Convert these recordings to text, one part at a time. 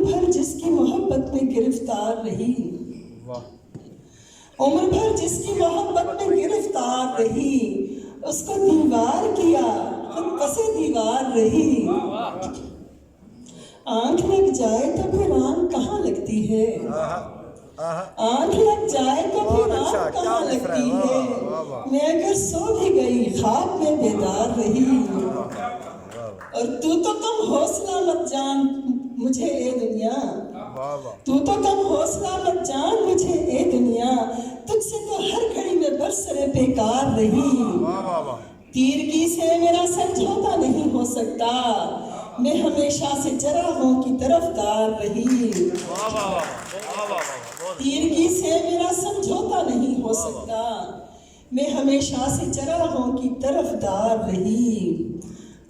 عمر بھر جس کی محبت میں گرفتار رہی، عمر بھر جس کی محبت میں گرفتار رہی، اس کو دیوار کیا خود پسے دیوار رہی۔ آنکھ لگ جائے تو پھر آنکھ کہاں لگتی ہے، آنکھ لگ جائے تو پھر آنکھ کہاں لگتی ہے، میں اگر سو بھی گئی خواب میں بیدار رہی۔ اور تو کم حوصلہ مت جان مجھے اے دنیا، تو کم حوصلہ مت جان مجھے اے دنیا، تجھ سے تو ہر گھڑی میں برسر بیکار رہی۔ تیرگی سے میرا سمجھوتا نہیں ہو سکتا، میں ہمیشہ سے چراغوں کی طرفدار رہی۔ تیرگی سے میرا سمجھوتا نہیں ہو سکتا، میں ہمیشہ سے چراغوں کی طرفدار رہی۔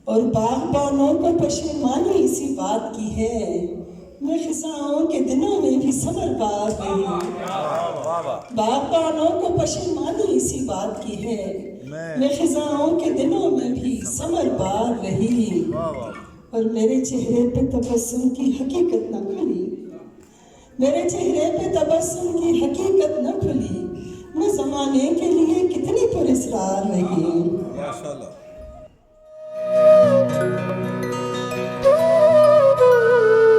اور باغبانوں کو پشیمانی اسی بات کی ہے، میں خزاں کے دنوں میں بھی صبر باز رہی۔ باغبانوں کو پشیمانی اسی بات کی ہے، میں خزاں کے دنوں میں بھی ثمر بار رہی۔ اور میرے چہرے پہ تبسم کی حقیقت نہ کھلی، میرے چہرے پہ تبسم کی حقیقت نہ کھلی، میں زمانے کے لیے کتنی پر اسرار رہی۔